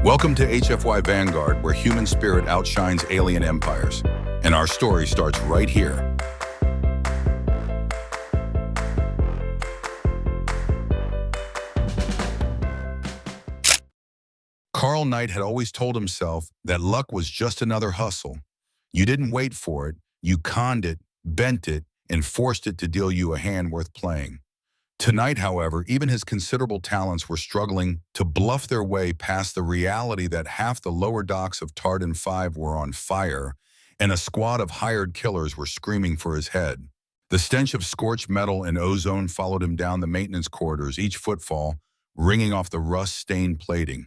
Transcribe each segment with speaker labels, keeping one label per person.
Speaker 1: Welcome to HFY Vanguard, where human spirit outshines alien empires. And our story starts right here. Carl Knight had always told himself that luck was just another hustle. You didn't wait for it, you conned it, bent it, and forced it to deal you a hand worth playing. Tonight, however, even his considerable talents were struggling to bluff their way past the reality that half the lower docks of Tartan 5 were on fire, and a squad of hired killers were screaming for his head. The stench of scorched metal and ozone followed him down the maintenance corridors, each footfall ringing off the rust-stained plating.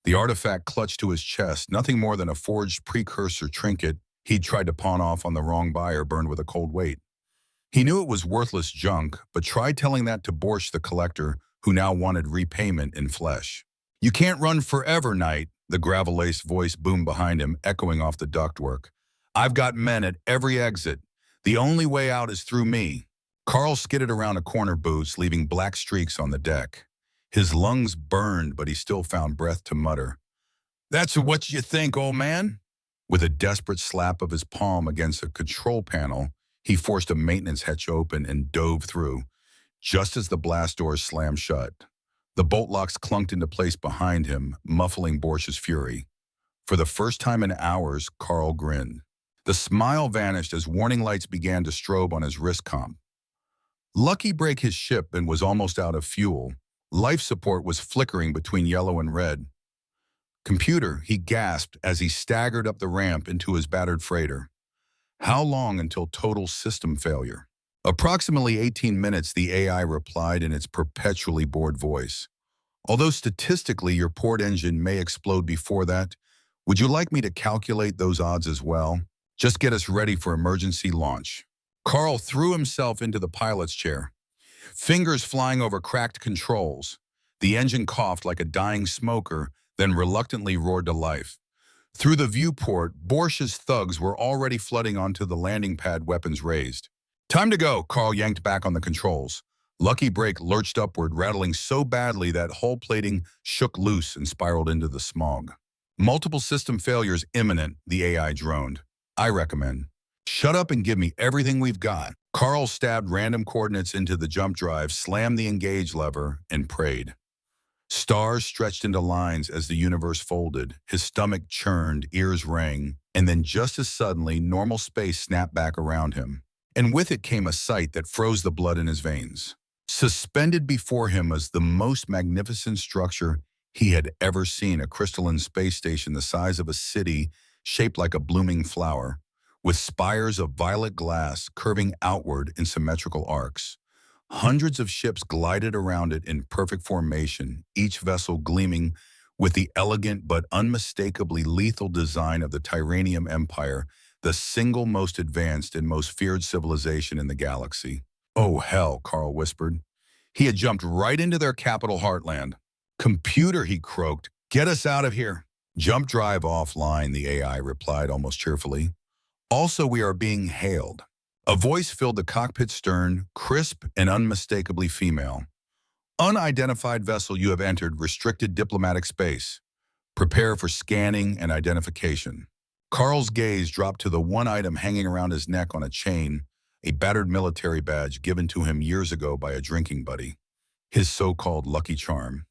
Speaker 1: The artifact clutched to his chest, nothing more than a forged precursor trinket he'd tried to pawn off on the wrong buyer, burned with a cold weight. He knew it was worthless junk, but tried telling that to Borsch the collector, who now wanted repayment in flesh. "You can't run forever, Knight," the gravel-laced voice boomed behind him, echoing off the ductwork. "I've got men at every exit. The only way out is through me." Carl skidded around a corner boots, leaving black streaks on the deck. His lungs burned, but he still found breath to mutter, "That's what you think, old man?" With a desperate slap of his palm against a control panel, he forced a maintenance hatch open and dove through, just as the blast doors slammed shut. The bolt locks clunked into place behind him, muffling Borsch's fury. For the first time in hours, Carl grinned. The smile vanished as warning lights began to strobe on his wrist comp. Lucky break his ship and was almost out of fuel. Life support was flickering between yellow and red. "Computer," he gasped as he staggered up the ramp into his battered freighter. "How long until total system failure?" "Approximately 18 minutes, the AI replied in its perpetually bored voice. "Although statistically your port engine may explode before that, would you like me to calculate those odds as well? Just get us ready for emergency launch." Carl threw himself into the pilot's chair, fingers flying over cracked controls. The engine coughed like a dying smoker, then reluctantly roared to life. Through the viewport, Borsch's thugs were already flooding onto the landing pad, weapons raised. "Time to go," Carl yanked back on the controls. Lucky brake lurched upward, rattling so badly that hull plating shook loose and spiraled into the smog. "Multiple system failures imminent," the AI droned. "I recommend. Shut up and give me everything we've got." Carl stabbed random coordinates into the jump drive, slammed the engage lever, and prayed. Stars stretched into lines as the universe folded. His stomach churned, ears rang, and then just as suddenly, normal space snapped back around him. And with it came a sight that froze the blood in his veins. Suspended before him was the most magnificent structure he had ever seen, a crystalline space station the size of a city, shaped like a blooming flower, with spires of violet glass curving outward in symmetrical arcs. Hundreds of ships glided around it in perfect formation, each vessel gleaming with the elegant but unmistakably lethal design of the Tyranium Empire, the single most advanced and most feared civilization in the galaxy. "Oh, hell," Carl whispered. He had jumped right into their capital heartland. "Computer," he croaked, "get us out of here." "Jump drive offline," the AI replied almost cheerfully. "Also, we are being hailed." A voice filled the cockpit stern, crisp and unmistakably female. "Unidentified vessel you have entered restricted diplomatic space. Prepare for scanning and identification." Carl's gaze dropped to the one item hanging around his neck on a chain, a battered military badge given to him years ago by a drinking buddy. His so-called lucky charm.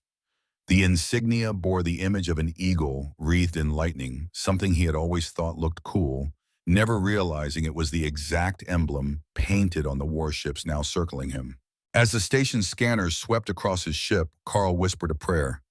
Speaker 1: The insignia bore the image of an eagle wreathed in lightning, something he had always thought looked cool, never realizing it was the exact emblem painted on the warships now circling him. As the station's scanners swept across his ship, Carl whispered a prayer.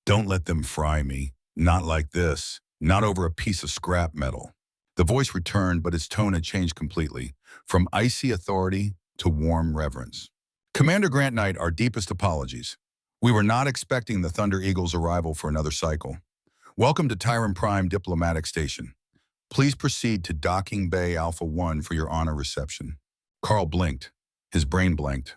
Speaker 1: "Don't let them fry me. Not like this. Not over a piece of scrap metal." The voice returned, but its tone had changed completely, from icy authority to warm reverence. "Commander Grant Knight, our deepest apologies. We were not expecting the Thunder Eagle's arrival for another cycle. Welcome to Tyran Prime Diplomatic Station. Please proceed to Docking Bay Alpha 1 for your honor reception." Carl blinked. His brain blanked.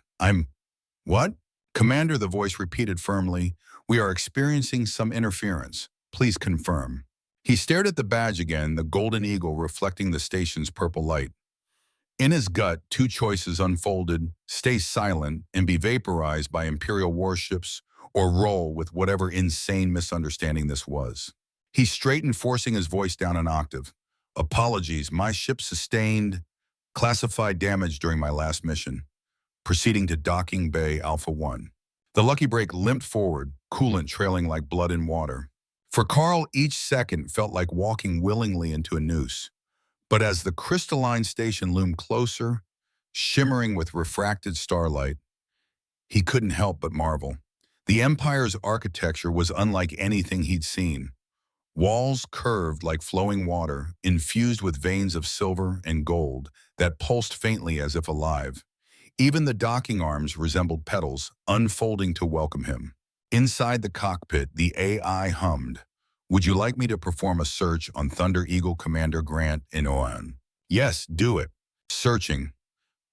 Speaker 1: What?" "Commander," the voice repeated firmly, "we are experiencing some interference. Please confirm." He stared at the badge again, the golden eagle reflecting the station's purple light. In his gut, two choices unfolded: stay silent and be vaporized by Imperial warships, or roll with whatever insane misunderstanding this was. He straightened, forcing his voice down an octave. Apologies, my ship sustained classified damage during my last mission, proceeding to docking bay Alpha 1. The Lucky Break limped forward, coolant trailing like blood in water. For Carl, each second felt like walking willingly into a noose. But as the crystalline station loomed closer, shimmering with refracted starlight, he couldn't help but marvel. The Empire's architecture was unlike anything he'd seen. Walls curved like flowing water, infused with veins of silver and gold that pulsed faintly as if alive. Even the docking arms resembled petals, unfolding to welcome him. Inside the cockpit, the AI hummed. Would you like me to perform a search on Thunder Eagle Commander Grant in Oan? Yes, do it. Searching.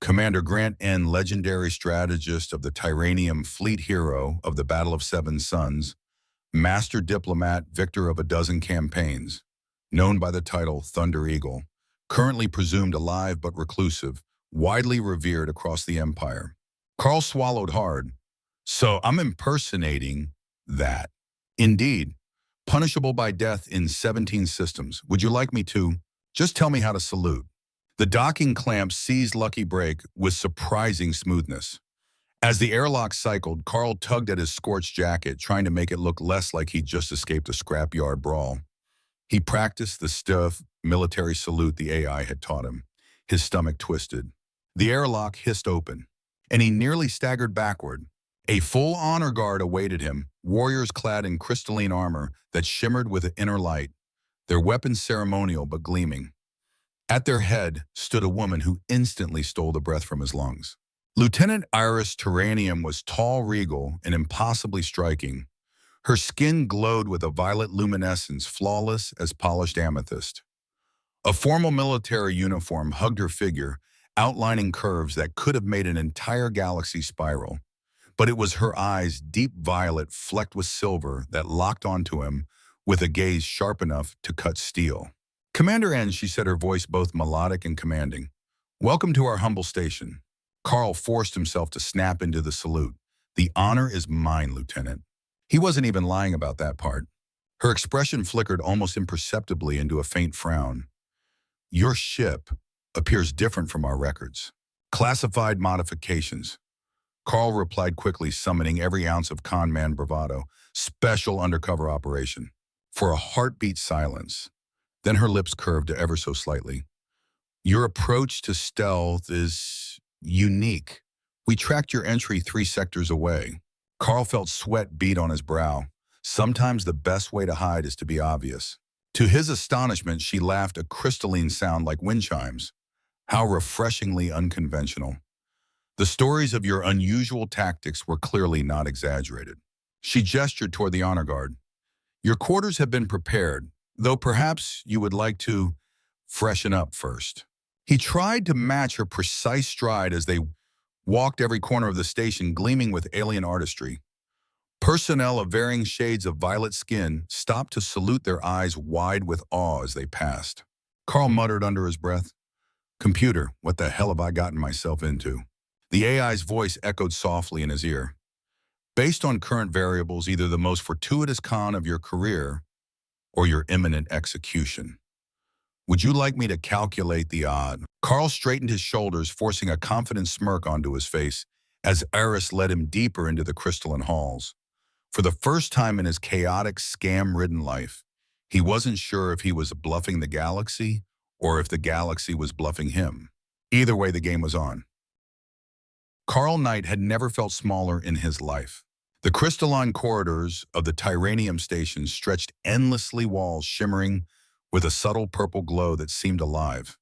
Speaker 1: Commander Grant N., legendary strategist of the Tyranium Fleet, hero of the Battle of Seven Suns, master diplomat, victor of a dozen campaigns, known by the title Thunder Eagle, currently presumed alive but reclusive, widely revered across the Empire. Carl swallowed hard. So I'm impersonating that. Indeed. Punishable by death in 17 systems. Would you like me to? Just tell me how to salute. The docking clamp seized Lucky Break with surprising smoothness. As the airlock cycled, Carl tugged at his scorched jacket, trying to make it look less like he'd just escaped a scrapyard brawl. He practiced the stiff military salute the AI had taught him. His stomach twisted. The airlock hissed open, and he nearly staggered backward. A full honor guard awaited him, warriors clad in crystalline armor that shimmered with inner light, their weapons ceremonial but gleaming. At their head stood a woman who instantly stole the breath from his lungs. Lieutenant Iris Terranium was tall, regal, and impossibly striking. Her skin glowed with a violet luminescence flawless as polished amethyst. A formal military uniform hugged her figure, outlining curves that could have made an entire galaxy spiral. But it was her eyes, deep violet flecked with silver, that locked onto him with a gaze sharp enough to cut steel. Commander N, she said, her voice both melodic and commanding. Welcome to our humble station. Carl forced himself to snap into the salute. The honor is mine, Lieutenant. He wasn't even lying about that part. Her expression flickered almost imperceptibly into a faint frown. Your ship appears different from our records. Classified modifications. Carl replied quickly, summoning every ounce of conman bravado. Special undercover operation. For a heartbeat silence. Then her lips curved ever so slightly. Your approach to stealth is unique. We tracked your entry 3 sectors away. Carl felt sweat bead on his brow. Sometimes the best way to hide is to be obvious. To his astonishment, she laughed, a crystalline sound like wind chimes. How refreshingly unconventional. The stories of your unusual tactics were clearly not exaggerated. She gestured toward the honor guard. Your quarters have been prepared, though perhaps you would like to freshen up first. He tried to match her precise stride as they walked every corner of the station, gleaming with alien artistry. Personnel of varying shades of violet skin stopped to salute, their eyes wide with awe as they passed. Carl muttered under his breath, Computer, what the hell have I gotten myself into? The AI's voice echoed softly in his ear. Based on current variables, either the most fortuitous con of your career or your imminent execution. Would you like me to calculate the odd? Carl straightened his shoulders, forcing a confident smirk onto his face as Eris led him deeper into the crystalline halls. For the first time in his chaotic, scam-ridden life, he wasn't sure if he was bluffing the galaxy or if the galaxy was bluffing him. Either way, the game was on. Carl Knight had never felt smaller in his life. The crystalline corridors of the Tyranium station stretched endlessly, walls shimmering with a subtle purple glow that seemed alive.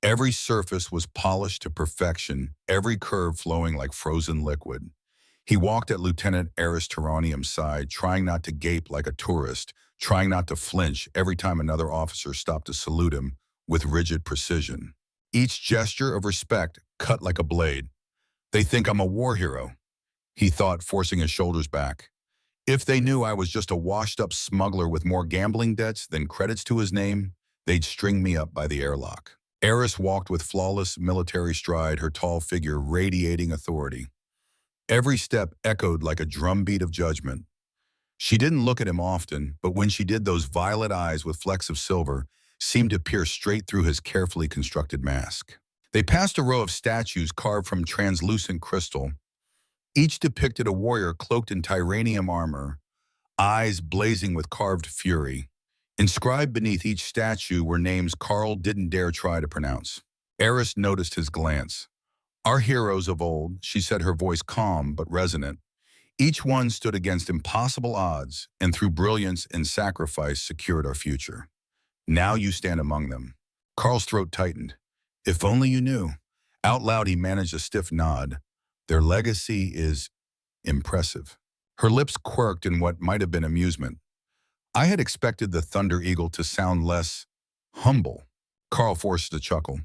Speaker 1: Every surface was polished to perfection, every curve flowing like frozen liquid. He walked at Lieutenant Eris Terranium's side, trying not to gape like a tourist, trying not to flinch every time another officer stopped to salute him with rigid precision. Each gesture of respect cut like a blade. They think I'm a war hero, he thought, forcing his shoulders back. If they knew I was just a washed-up smuggler with more gambling debts than credits to his name, they'd string me up by the airlock. Eris walked with flawless military stride, her tall figure radiating authority. Every step echoed like a drumbeat of judgment. She didn't look at him often, but when she did, those violet eyes with flecks of silver seemed to pierce straight through his carefully constructed mask. They passed a row of statues carved from translucent crystal. Each depicted a warrior cloaked in Tyranium armor, eyes blazing with carved fury. Inscribed beneath each statue were names Carl didn't dare try to pronounce. Eris noticed his glance. "Our heroes of old," she said, her voice calm but resonant. "Each one stood against impossible odds, and through brilliance and sacrifice secured our future. Now you stand among them." Carl's throat tightened. "If only you knew." Out loud he managed a stiff nod. "Their legacy is impressive." Her lips quirked in what might have been amusement. "I had expected the Thunder Eagle to sound less humble." Carl forced a chuckle.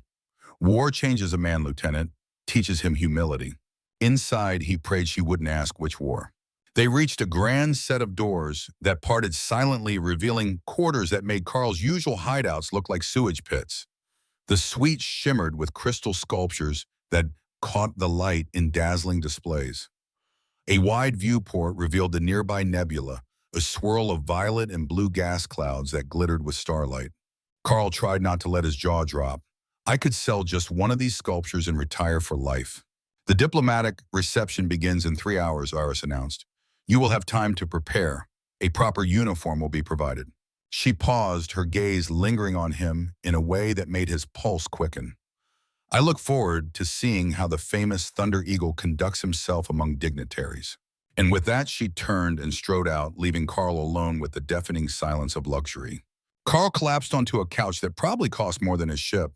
Speaker 1: "War changes a man, Lieutenant, teaches him humility." Inside, he prayed she wouldn't ask which war. They reached a grand set of doors that parted silently, revealing quarters that made Carl's usual hideouts look like sewage pits. The suite shimmered with crystal sculptures that caught the light in dazzling displays. A wide viewport revealed the nearby nebula, a swirl of violet and blue gas clouds that glittered with starlight. Carl tried not to let his jaw drop. "I could sell just one of these sculptures and retire for life." "The diplomatic reception begins in 3 hours," Iris announced. "You will have time to prepare. A proper uniform will be provided." She paused, her gaze lingering on him in a way that made his pulse quicken. "I look forward to seeing how the famous Thunder Eagle conducts himself among dignitaries." And with that, she turned and strode out, leaving Carl alone with the deafening silence of luxury. Carl collapsed onto a couch that probably cost more than his ship.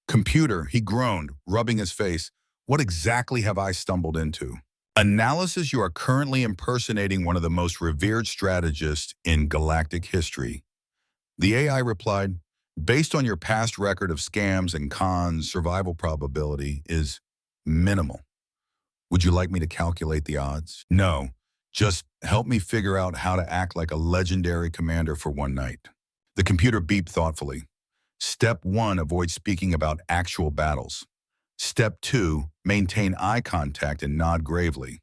Speaker 1: "Computer," he groaned, rubbing his face. "What exactly have I stumbled into?" "Analysis, you are currently impersonating one of the most revered strategists in galactic history." The AI replied, "Based on your past record of scams and cons, survival probability is minimal. Would you like me to calculate the odds?" "No, just help me figure out how to act like a legendary commander for one night." The computer beeped thoughtfully. "Step 1, avoid speaking about actual battles. Step 2, maintain eye contact and nod gravely.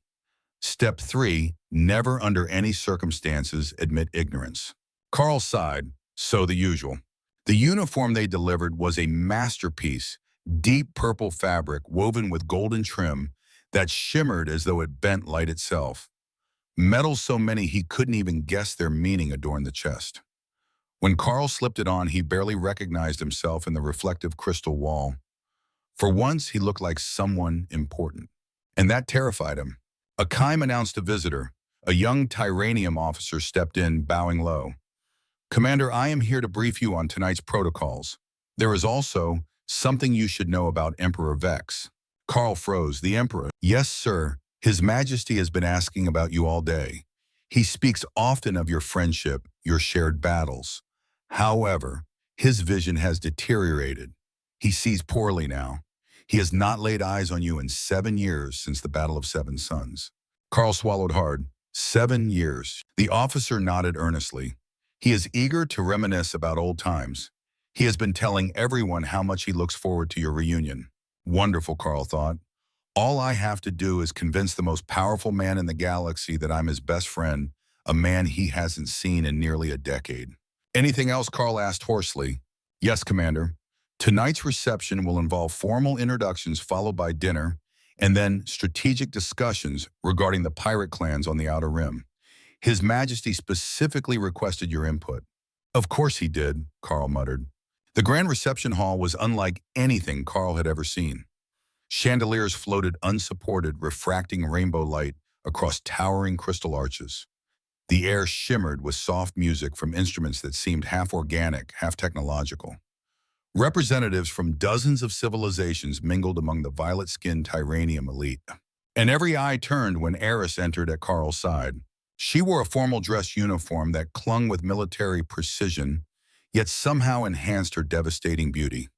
Speaker 1: Step 3, never under any circumstances admit ignorance." Carl sighed. So the usual. The uniform they delivered was a masterpiece, deep purple fabric woven with golden trim that shimmered as though it bent light itself. Metals so many he couldn't even guess their meaning adorned the chest. When Carl slipped it on, he barely recognized himself in the reflective crystal wall. For once, he looked like someone important. And that terrified him. A chime announced a visitor. A young Tyranium officer stepped in, bowing low. "Commander, I am here to brief you on tonight's protocols. There is also something you should know about Emperor Vex." Carl froze. "The Emperor?" "Yes, sir. His Majesty has been asking about you all day. He speaks often of your friendship, your shared battles. However, his vision has deteriorated. He sees poorly now. He has not laid eyes on you in 7 years since the Battle of Seven Suns." Carl swallowed hard. 7 years. The officer nodded earnestly. "He is eager to reminisce about old times. He has been telling everyone how much he looks forward to your reunion." Wonderful, Carl thought. "All I have to do is convince the most powerful man in the galaxy that I'm his best friend, a man he hasn't seen in nearly a decade." "Anything else?" Carl asked hoarsely. "Yes, Commander. Tonight's reception will involve formal introductions followed by dinner, and then strategic discussions regarding the pirate clans on the Outer Rim. His Majesty specifically requested your input." "Of course he did," Carl muttered. The grand reception hall was unlike anything Carl had ever seen. Chandeliers floated unsupported, refracting rainbow light across towering crystal arches. The air shimmered with soft music from instruments that seemed half organic, half technological. Representatives from dozens of civilizations mingled among the violet-skinned Tyranium elite. And every eye turned when Eris entered at Carl's side. She wore a formal dress uniform that clung with military precision, yet somehow enhanced her devastating beauty.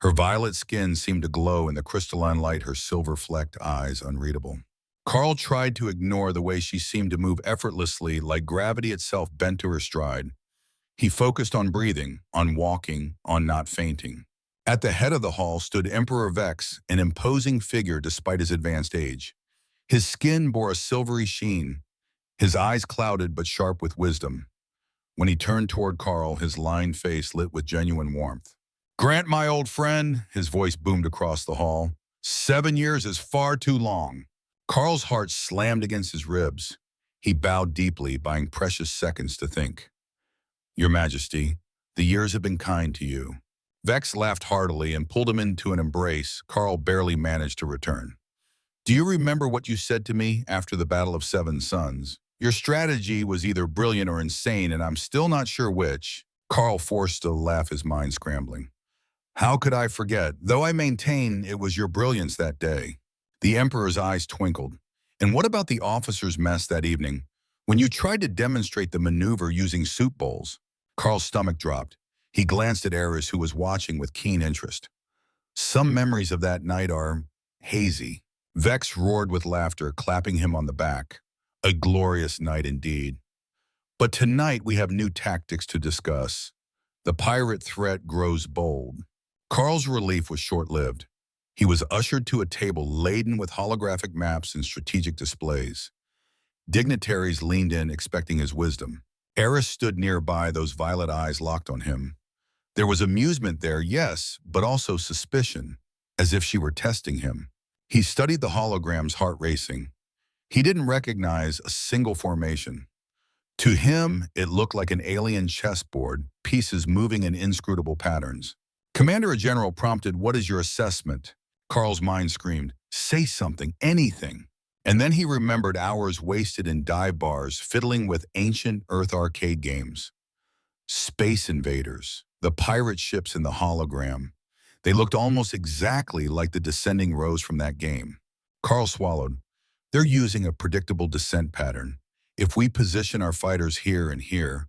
Speaker 1: Her violet skin seemed to glow in the crystalline light, her silver-flecked eyes unreadable. Carl tried to ignore the way she seemed to move effortlessly, like gravity itself bent to her stride. He focused on breathing, on walking, on not fainting. At the head of the hall stood Emperor Vex, an imposing figure despite his advanced age. His skin bore a silvery sheen, his eyes clouded but sharp with wisdom. When he turned toward Carl, his lined face lit with genuine warmth. "Grant, my old friend," his voice boomed across the hall. 7 years is far too long." Carl's heart slammed against his ribs. He bowed deeply, buying precious seconds to think. "Your Majesty, the years have been kind to you." Vex laughed heartily and pulled him into an embrace Carl barely managed to return. "Do you remember what you said to me after the Battle of Seven Suns? Your strategy was either brilliant or insane, and I'm still not sure which." Carl forced to laugh, his mind scrambling. "How could I forget, though I maintain it was your brilliance that day." The Emperor's eyes twinkled. "And what about the officers' mess that evening, when you tried to demonstrate the maneuver using soup bowls?" Carl's stomach dropped. He glanced at Eris, who was watching with keen interest. "Some memories of that night are hazy." Vex roared with laughter, clapping him on the back. "A glorious night indeed. But tonight we have new tactics to discuss. The pirate threat grows bold." Carl's relief was short-lived. He was ushered to a table laden with holographic maps and strategic displays. Dignitaries leaned in, expecting his wisdom. Eris stood nearby, those violet eyes locked on him. There was amusement there, yes, but also suspicion, as if she were testing him. He studied the holograms, heart racing. He didn't recognize a single formation. To him, it looked like an alien chessboard, pieces moving in inscrutable patterns. Commander General prompted, "What is your assessment?" Carl's mind screamed, "Say something, anything." And then he remembered hours wasted in dive bars, fiddling with ancient Earth arcade games. Space Invaders, the pirate ships in the hologram. They looked almost exactly like the descending rows from that game. Carl swallowed. "They're using a predictable descent pattern. If we position our fighters here and here."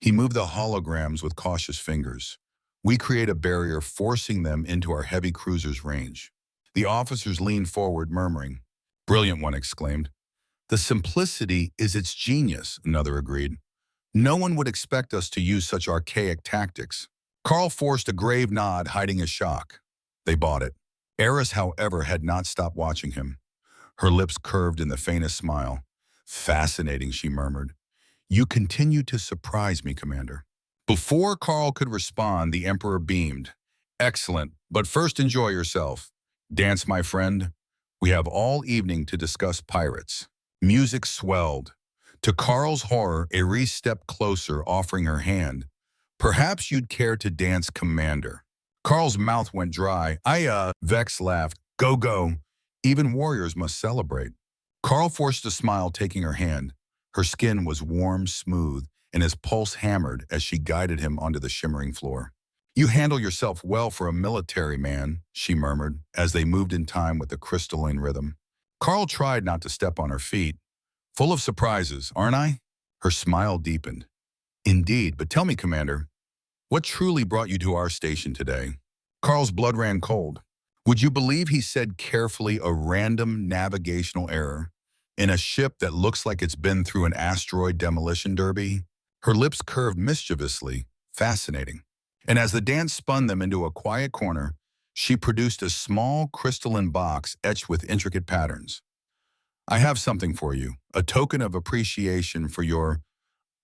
Speaker 1: He moved the holograms with cautious fingers. "We create a barrier, forcing them into our heavy cruisers' range." The officers leaned forward, murmuring. "Brilliant," one exclaimed. "The simplicity is its genius," another agreed. "No one would expect us to use such archaic tactics." Carl forced a grave nod, hiding his shock. They bought it. Eris, however, had not stopped watching him. Her lips curved in the faintest smile. "Fascinating," she murmured. "You continue to surprise me, Commander." Before Carl could respond, the Emperor beamed. "Excellent, but first enjoy yourself. Dance, my friend. We have all evening to discuss pirates." Music swelled. To Carl's horror, Eris stepped closer, offering her hand. "Perhaps you'd care to dance, Commander." Carl's mouth went dry. Vex laughed. Go. Even warriors must celebrate." Carl forced a smile, taking her hand. Her skin was warm, smooth, and his pulse hammered as she guided him onto the shimmering floor. "You handle yourself well for a military man," she murmured, as they moved in time with the crystalline rhythm. Carl tried not to step on her feet. "Full of surprises, aren't I?" Her smile deepened. "Indeed, but tell me, Commander, what truly brought you to our station today?" Carl's blood ran cold. Would you believe he said carefully a random navigational error? In a ship that looks like it's been through an asteroid demolition derby? Her lips curved mischievously. Fascinating. And as the dance spun them into a quiet corner, she produced a small crystalline box etched with intricate patterns. "I have something for you, a token of appreciation for your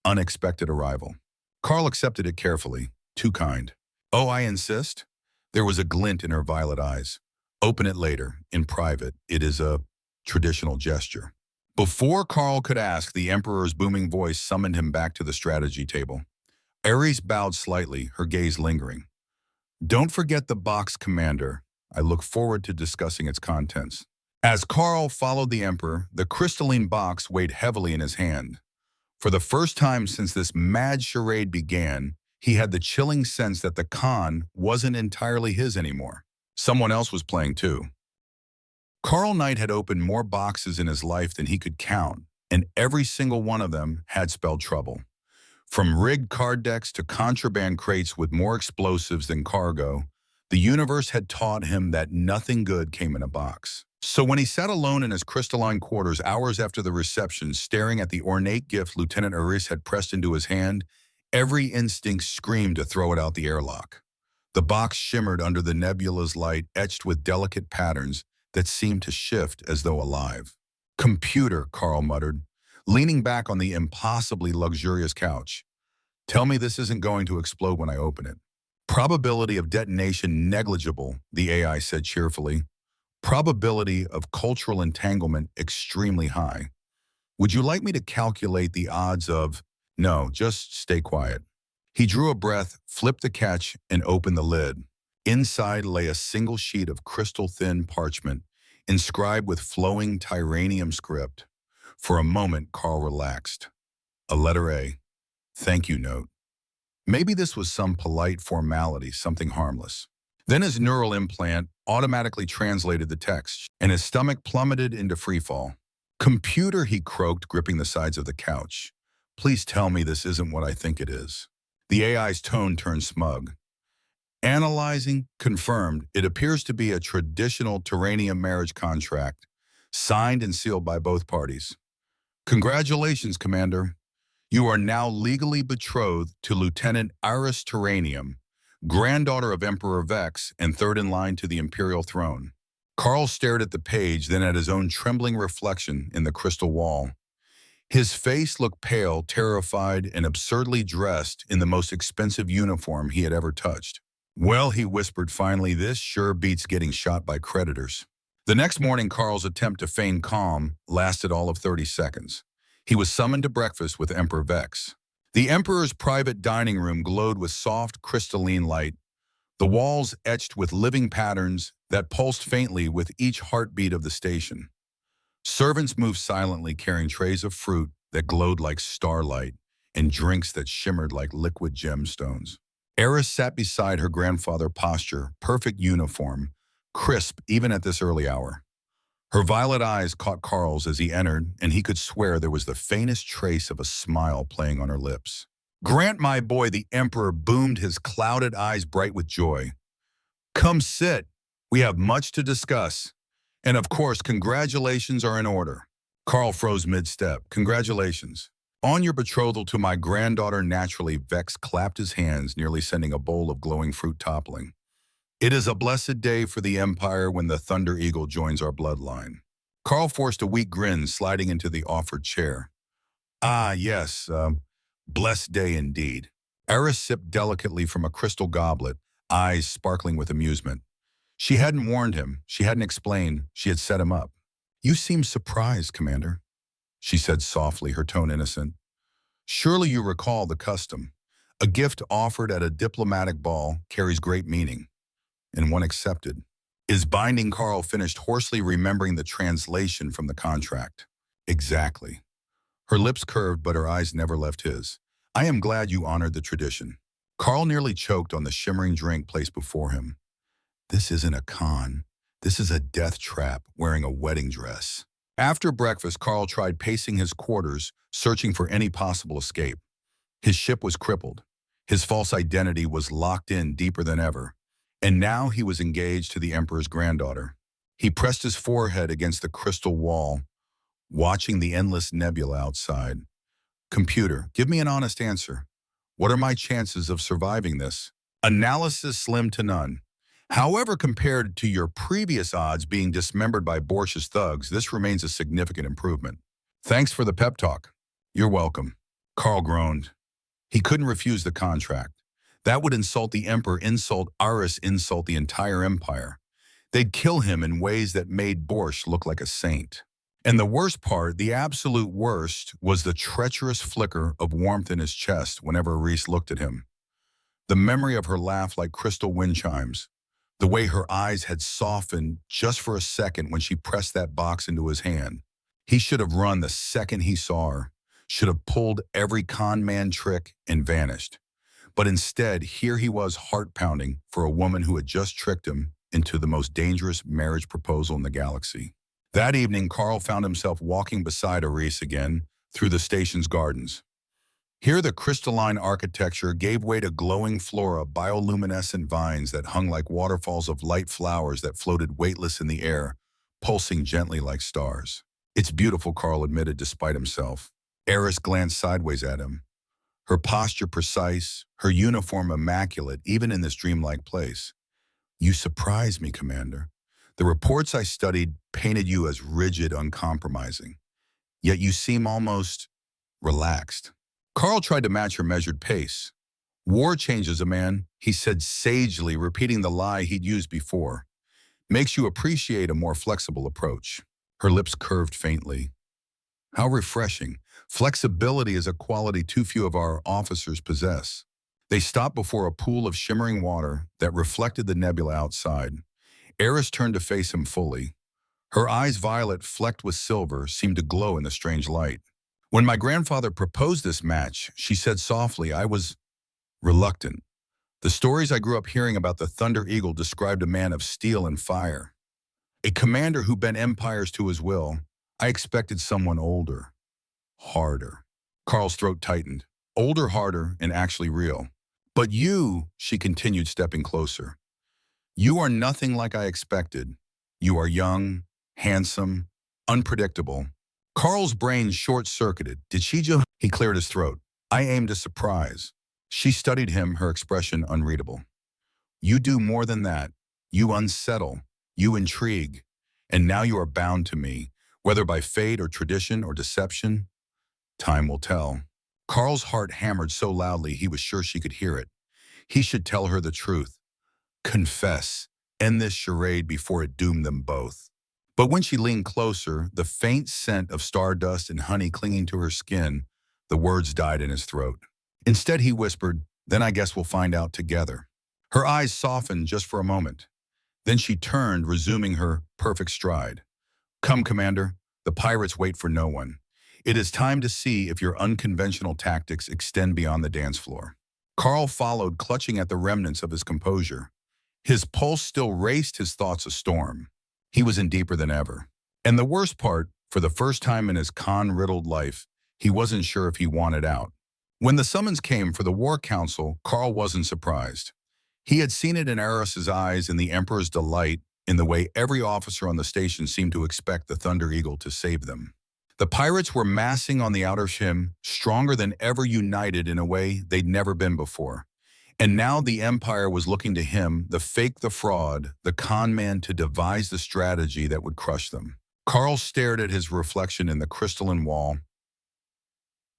Speaker 1: unexpected arrival." Carl accepted it carefully. Too kind. "Oh, I insist." There was a glint in her violet eyes. "Open it later, in private. It is a traditional gesture." Before Carl could ask, the Emperor's booming voice summoned him back to the strategy table. Eris bowed slightly, her gaze lingering. "Don't forget the box, Commander. I look forward to discussing its contents." As Carl followed the Emperor, the crystalline box weighed heavily in his hand. For the first time since this mad charade began, he had the chilling sense that the con wasn't entirely his anymore. Someone else was playing too. Carl Knight had opened more boxes in his life than he could count, and every single one of them had spelled trouble. From rigged card decks to contraband crates with more explosives than cargo, the universe had taught him that nothing good came in a box. So when he sat alone in his crystalline quarters hours after the reception, staring at the ornate gift Lieutenant Eris had pressed into his hand, every instinct screamed to throw it out the airlock. The box shimmered under the nebula's light, etched with delicate patterns that seemed to shift as though alive. Computer, Carl muttered, leaning back on the impossibly luxurious couch. Tell me this isn't going to explode when I open it. Probability of detonation negligible, the AI said cheerfully. Probability of cultural entanglement extremely high. Would you like me to calculate the odds of... No, just stay quiet. He drew a breath, flipped the catch, and opened the lid. Inside lay a single sheet of crystal-thin parchment, inscribed with flowing Tyranium script. For a moment, Carl relaxed. A letter A. Thank you note. Maybe this was some polite formality, something harmless. Then his neural implant automatically translated the text, and his stomach plummeted into freefall. Computer, he croaked, gripping the sides of the couch. Please tell me this isn't what I think it is. The AI's tone turned smug. Analyzing, confirmed, it appears to be a traditional Tyranium marriage contract, signed and sealed by both parties. Congratulations, Commander. You are now legally betrothed to Lieutenant Iris Tyranium, granddaughter of Emperor Vex and third in line to the Imperial throne. Carl stared at the page, then at his own trembling reflection in the crystal wall. His face looked pale, terrified, and absurdly dressed in the most expensive uniform he had ever touched. Well, he whispered finally, this sure beats getting shot by creditors. The next morning, Carl's attempt to feign calm lasted all of 30 seconds. He was summoned to breakfast with Emperor Vex. The Emperor's private dining room glowed with soft, crystalline light, the walls etched with living patterns that pulsed faintly with each heartbeat of the station. Servants moved silently, carrying trays of fruit that glowed like starlight and drinks that shimmered like liquid gemstones. Eris sat beside her grandfather, posture, perfect uniform, crisp even at this early hour. Her violet eyes caught Carl's as he entered, and he could swear there was the faintest trace of a smile playing on her lips. Grant, my boy, the Emperor boomed, his clouded eyes bright with joy. Come sit. We have much to discuss. And of course, congratulations are in order. Carl froze mid-step. Congratulations. On your betrothal to my granddaughter, naturally, Vex clapped his hands, nearly sending a bowl of glowing fruit toppling. It is a blessed day for the Empire when the Thunder Eagle joins our bloodline. Carl forced a weak grin, sliding into the offered chair. Ah, yes, blessed day indeed. Eris sipped delicately from a crystal goblet, eyes sparkling with amusement. She hadn't warned him, she hadn't explained, she had set him up. You seem surprised, Commander, she said softly, her tone innocent. Surely you recall the custom. A gift offered at a diplomatic ball carries great meaning. And one accepted. Is binding, Carl finished, hoarsely remembering the translation from the contract. Exactly. Her lips curved, but her eyes never left his. I am glad you honored the tradition. Carl nearly choked on the shimmering drink placed before him. This isn't a con. This is a death trap wearing a wedding dress. After breakfast, Carl tried pacing his quarters, searching for any possible escape. His ship was crippled. His false identity was locked in deeper than ever. And now he was engaged to the Emperor's granddaughter. He pressed his forehead against the crystal wall, watching the endless nebula outside. Computer, give me an honest answer. What are my chances of surviving this? Analysis slim to none. However, compared to your previous odds being dismembered by Borsch's thugs, this remains a significant improvement. Thanks for the pep talk. You're welcome. Carl groaned. He couldn't refuse the contract. That would insult the Emperor, insult Iris, insult the entire Empire. They'd kill him in ways that made Borsch look like a saint. And the worst part, the absolute worst, was the treacherous flicker of warmth in his chest whenever Reese looked at him. The memory of her laugh like crystal wind chimes. The way her eyes had softened just for a second when she pressed that box into his hand. He should have run the second he saw her, should have pulled every con man trick and vanished. But instead, here he was heart-pounding for a woman who had just tricked him into the most dangerous marriage proposal in the galaxy. That evening, Carl found himself walking beside Reese again through the station's gardens. Here, the crystalline architecture gave way to glowing flora, bioluminescent vines that hung like waterfalls of light flowers that floated weightless in the air, pulsing gently like stars. It's beautiful, Carl admitted despite himself. Eris glanced sideways at him. Her posture precise, her uniform immaculate, even in this dreamlike place. You surprise me, Commander. The reports I studied painted you as rigid, uncompromising. Yet you seem almost relaxed. Carl tried to match her measured pace. War changes a man, he said sagely, repeating the lie he'd used before. Makes you appreciate a more flexible approach. Her lips curved faintly. How refreshing. Flexibility is a quality too few of our officers possess. They stopped before a pool of shimmering water that reflected the nebula outside. Eris turned to face him fully. Her eyes, violet flecked with silver, seemed to glow in the strange light. When my grandfather proposed this match, she said softly, I was reluctant. The stories I grew up hearing about the Thunder Eagle described a man of steel and fire. A commander who bent empires to his will. I expected someone older, harder. Carl's throat tightened. Older, harder, and actually real. But you, she continued, stepping closer. You are nothing like I expected. You are young, handsome, unpredictable. Carl's brain short-circuited. Did she just... He cleared his throat. I aimed a surprise. She studied him, her expression unreadable. You do more than that. You unsettle. You intrigue. And now you are bound to me, whether by fate or tradition or deception. Time will tell. Carl's heart hammered so loudly he was sure she could hear it. He should tell her the truth. Confess. End this charade before it doomed them both. But when she leaned closer, the faint scent of stardust and honey clinging to her skin, the words died in his throat. Instead, he whispered, then I guess we'll find out together. Her eyes softened just for a moment. Then she turned, resuming her perfect stride. Come, Commander. The pirates wait for no one. It is time to see if your unconventional tactics extend beyond the dance floor. Carl followed, clutching at the remnants of his composure. His pulse still raced, his thoughts a storm. He was in deeper than ever. And the worst part, for the first time in his con-riddled life, he wasn't sure if he wanted out. When the summons came for the War Council, Carl wasn't surprised. He had seen it in Eris's eyes and the Emperor's delight in the way every officer on the station seemed to expect the Thunder Eagle to save them. The pirates were massing on the outer rim, stronger than ever, united in a way they'd never been before. And now the Empire was looking to him, the fake, the fraud, the con man, to devise the strategy that would crush them. Carl stared at his reflection in the crystalline wall.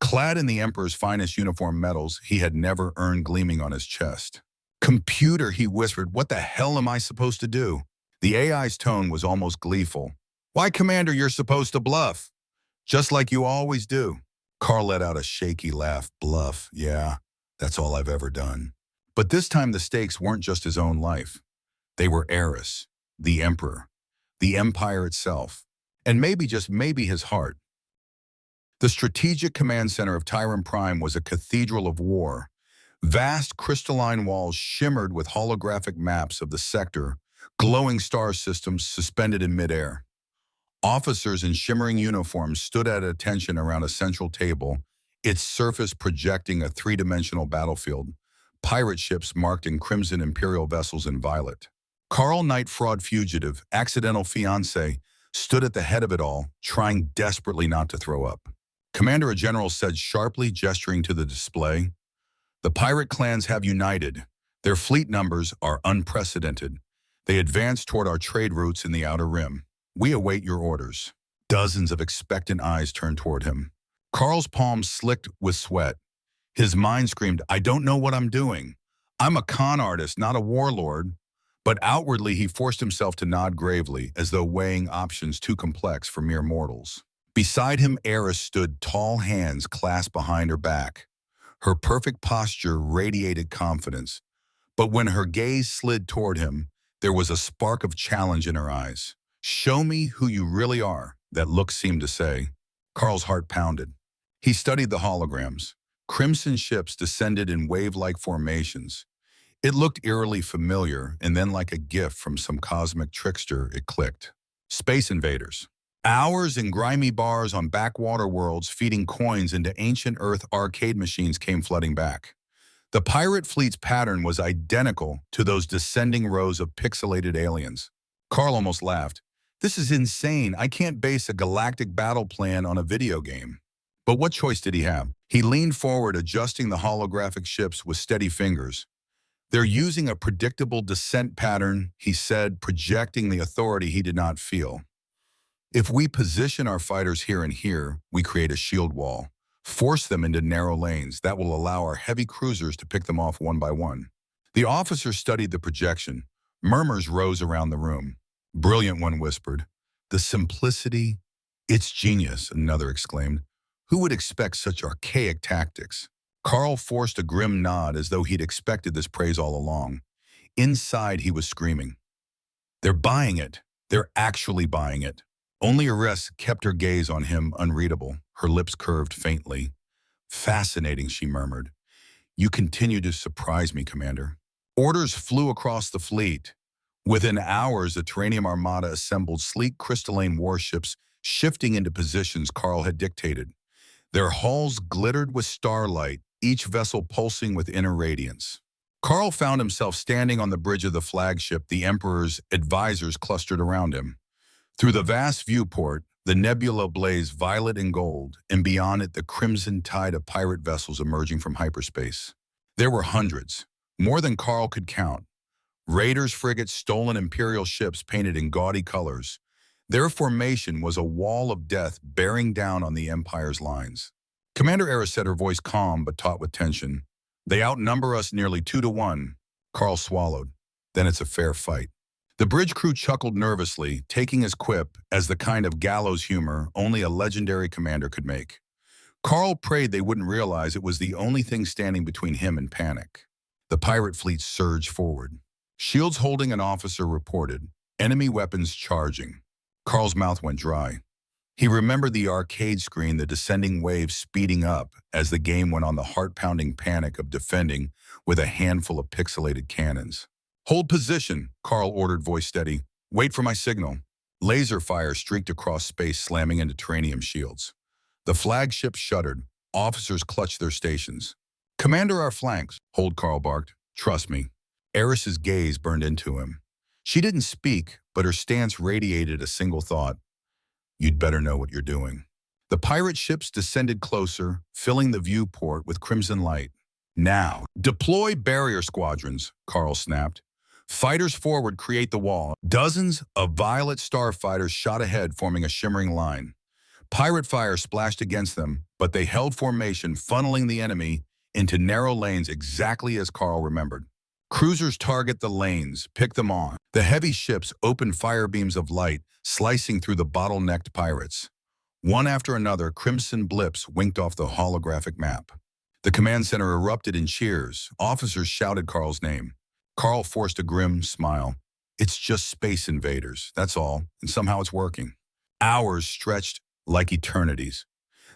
Speaker 1: Clad in the Emperor's finest uniform medals, he had never earned gleaming on his chest. Computer, he whispered, what the hell am I supposed to do? The AI's tone was almost gleeful. Why, Commander, you're supposed to bluff. Just like you always do. Carl let out a shaky laugh. Bluff, yeah, that's all I've ever done. But this time the stakes weren't just his own life. They were Eris, the Emperor, the Empire itself, and maybe, just maybe, his heart. The strategic command center of Tyran Prime was a cathedral of war. Vast crystalline walls shimmered with holographic maps of the sector, glowing star systems suspended in midair. Officers in shimmering uniforms stood at attention around a central table, its surface projecting a three-dimensional battlefield. Pirate ships marked in crimson, imperial vessels in violet. Carl Knight, fraud fugitive, accidental fiancé, stood at the head of it all, trying desperately not to throw up. Commander, a general said sharply, gesturing to the display, the pirate clans have united. Their fleet numbers are unprecedented. They advance toward our trade routes in the outer rim. We await your orders. Dozens of expectant eyes turned toward him. Carl's palms slicked with sweat. His mind screamed, I don't know what I'm doing. I'm a con artist, not a warlord. But outwardly, he forced himself to nod gravely, as though weighing options too complex for mere mortals. Beside him, Eris stood, tall hands clasped behind her back. Her perfect posture radiated confidence. But when her gaze slid toward him, there was a spark of challenge in her eyes. Show me who you really are, that look seemed to say. Carl's heart pounded. He studied the holograms. Crimson ships descended in wave-like formations. It looked eerily familiar, and then like a gift from some cosmic trickster, it clicked. Space Invaders. Hours in grimy bars on backwater worlds feeding coins into ancient Earth arcade machines came flooding back. The pirate fleet's pattern was identical to those descending rows of pixelated aliens. Carl almost laughed. This is insane. I can't base a galactic battle plan on a video game. But what choice did he have? He leaned forward, adjusting the holographic ships with steady fingers. They're using a predictable descent pattern, he said, projecting the authority he did not feel. If we position our fighters here and here, we create a shield wall. Force them into narrow lanes that will allow our heavy cruisers to pick them off one by one. The officer studied the projection. Murmurs rose around the room. Brilliant, one whispered. The simplicity, it's genius, another exclaimed. Who would expect such archaic tactics? Carl forced a grim nod as though he'd expected this praise all along. Inside, he was screaming. They're buying it. They're actually buying it. Only Iris kept her gaze on him, unreadable, her lips curved faintly. Fascinating, she murmured. You continue to surprise me, Commander. Orders flew across the fleet. Within hours, the Terranium Armada assembled sleek crystalline warships, shifting into positions Carl had dictated. Their hulls glittered with starlight, each vessel pulsing with inner radiance. Carl found himself standing on the bridge of the flagship, the Emperor's advisors clustered around him. Through the vast viewport, the nebula blazed violet and gold, and beyond it the crimson tide of pirate vessels emerging from hyperspace. There were hundreds, more than Carl could count. Raiders, frigates, stolen Imperial ships painted in gaudy colors. Their formation was a wall of death bearing down on the Empire's lines. Commander Eris said, her voice calm but taut with tension. They outnumber us nearly 2-1. Carl swallowed. Then it's a fair fight. The bridge crew chuckled nervously, taking his quip as the kind of gallows humor only a legendary commander could make. Carl prayed they wouldn't realize it was the only thing standing between him and panic. The pirate fleet surged forward. Shields holding an officer reported, enemy weapons charging. Carl's mouth went dry. He remembered the arcade screen, the descending waves speeding up as the game went on, the heart-pounding panic of defending with a handful of pixelated cannons. Hold position, Carl ordered, voice steady. Wait for my signal. Laser fire streaked across space, slamming into Terranium shields. The flagship shuddered. Officers clutched their stations. Commander, our flanks, Hold, Carl barked. Trust me. Eris's gaze burned into him. She didn't speak, but her stance radiated a single thought. You'd better know what you're doing. The pirate ships descended closer, filling the viewport with crimson light. Now, deploy barrier squadrons, Carl snapped. Fighters forward, create the wall. Dozens of violet starfighters shot ahead, forming a shimmering line. Pirate fire splashed against them, but they held formation, funneling the enemy into narrow lanes exactly as Carl remembered. Cruisers target the lanes, pick them on. The heavy ships opened fire beams of light, slicing through the bottlenecked pirates. One after another, crimson blips winked off the holographic map. The command center erupted in cheers. Officers shouted Carl's name. Carl forced a grim smile. It's just Space Invaders, that's all, and somehow it's working. Hours stretched like eternities.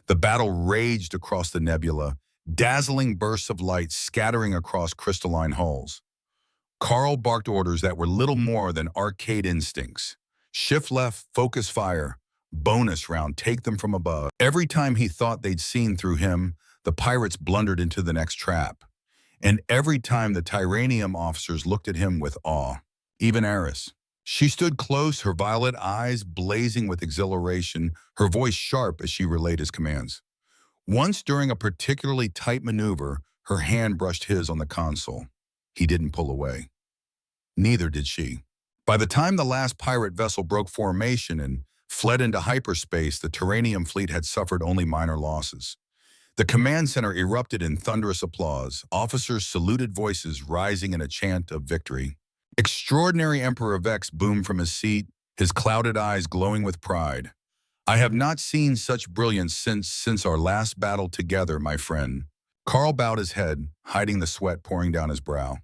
Speaker 1: The battle raged across the nebula, dazzling bursts of light scattering across crystalline hulls. Carl barked orders that were little more than arcade instincts. Shift left, focus fire. Bonus round, take them from above. Every time he thought they'd seen through him, the pirates blundered into the next trap. And every time the Terranium officers looked at him with awe. Even Eris. She stood close, her violet eyes blazing with exhilaration, her voice sharp as she relayed his commands. Once during a particularly tight maneuver, her hand brushed his on the console. He didn't pull away. Neither did she. By the time the last pirate vessel broke formation and fled into hyperspace, the Terranium fleet had suffered only minor losses. The command center erupted in thunderous applause, officers' saluted voices rising in a chant of victory. Extraordinary Emperor Vex boomed from his seat, his clouded eyes glowing with pride. I have not seen such brilliance since our last battle together, my friend. Carl bowed his head, hiding the sweat pouring down his brow.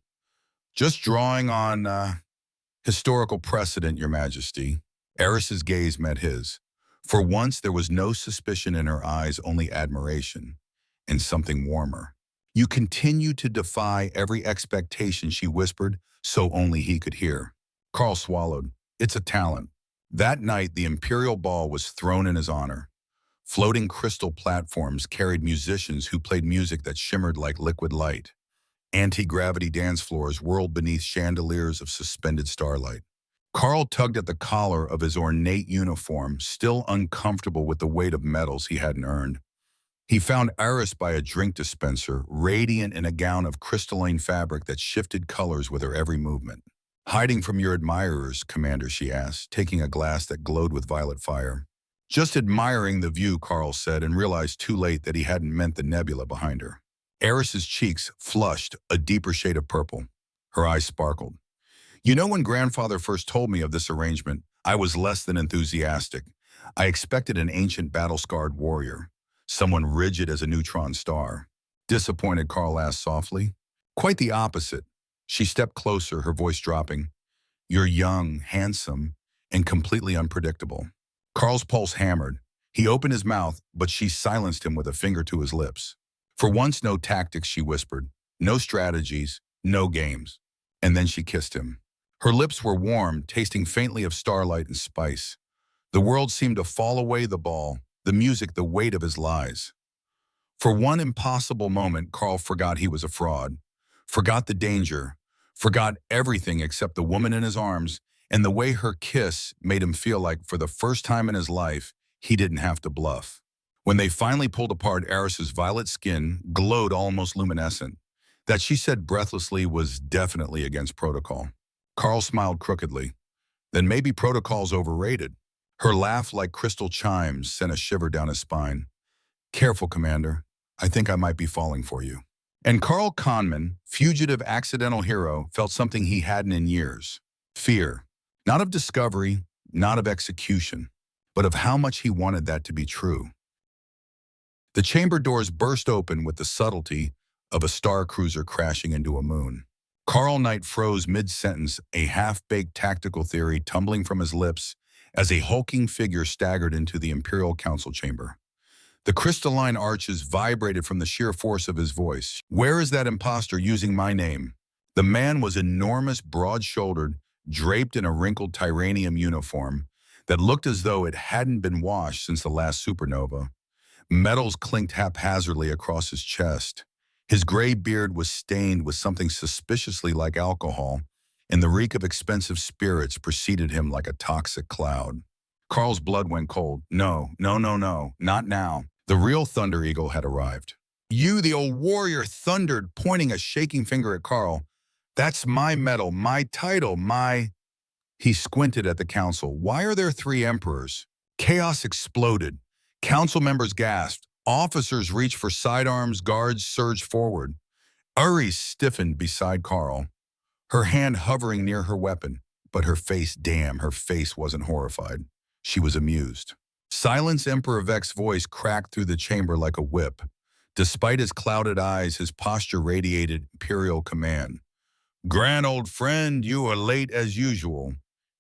Speaker 1: Just drawing on, historical precedent, Your Majesty. Eris's gaze met his. For once, there was no suspicion in her eyes, only admiration, and something warmer. You continue to defy every expectation, she whispered, so only he could hear. Carl swallowed. It's a talent. That night, the Imperial Ball was thrown in his honor. Floating crystal platforms carried musicians who played music that shimmered like liquid light. Anti-gravity dance floors whirled beneath chandeliers of suspended starlight. Carl tugged at the collar of his ornate uniform, still uncomfortable with the weight of medals he hadn't earned. He found Eris by a drink dispenser, radiant in a gown of crystalline fabric that shifted colors with her every movement. "Hiding from your admirers, Commander," she asked, taking a glass that glowed with violet fire. "Just admiring the view," Carl said, and realized too late that he hadn't meant the nebula behind her. Eris's cheeks flushed a deeper shade of purple. Her eyes sparkled. "You know, when Grandfather first told me of this arrangement, I was less than enthusiastic. I expected an ancient battle-scarred warrior, someone rigid as a neutron star." "Disappointed?" Carl asked softly. "Quite the opposite." She stepped closer, her voice dropping. "You're young, handsome, and completely unpredictable." Carl's pulse hammered. He opened his mouth, but she silenced him with a finger to his lips. "For once, no tactics," she whispered. "No strategies, no games." And then she kissed him. Her lips were warm, tasting faintly of starlight and spice. The world seemed to fall away the ball, the music the weight of his lies. For one impossible moment, Carl forgot he was a fraud, forgot the danger, forgot everything except the woman in his arms, and the way her kiss made him feel like, for the first time in his life, he didn't have to bluff. When they finally pulled apart, Eris's violet skin glowed almost luminescent. That, she said breathlessly, was definitely against protocol. Carl smiled crookedly. Then maybe protocol's overrated. Her laugh, like crystal chimes, sent a shiver down his spine. "Careful, Commander. I think I might be falling for you." And Carl Conman, fugitive accidental hero, felt something he hadn't in years. Fear. Not of discovery, not of execution, but of how much he wanted that to be true. The chamber doors burst open with the subtlety of a star cruiser crashing into a moon. Carl Knight froze mid-sentence, a half-baked tactical theory tumbling from his lips as a hulking figure staggered into the Imperial Council chamber. The crystalline arches vibrated from the sheer force of his voice. "Where is that impostor using my name?" The man was enormous, broad-shouldered, draped in a wrinkled Tyranium uniform that looked as though it hadn't been washed since the last supernova. Metals clinked haphazardly across his chest. His gray beard was stained with something suspiciously like alcohol, and the reek of expensive spirits preceded him like a toxic cloud. Carl's blood went cold. No, no, no, no, not now. The real Thunder Eagle had arrived. "You," the old warrior thundered, pointing a shaking finger at Carl. "That's my medal, my title, my—" He squinted at the council. "Why are there 3 emperors?" Chaos exploded. Council members gasped. Officers reached for sidearms, guards surged forward. Uri stiffened beside Carl, her hand hovering near her weapon, but her face, damn, her face wasn't horrified. She was amused. "Silence!" Emperor Vex's voice cracked through the chamber like a whip. Despite his clouded eyes, his posture radiated imperial command. "Grand old friend, you are late as usual,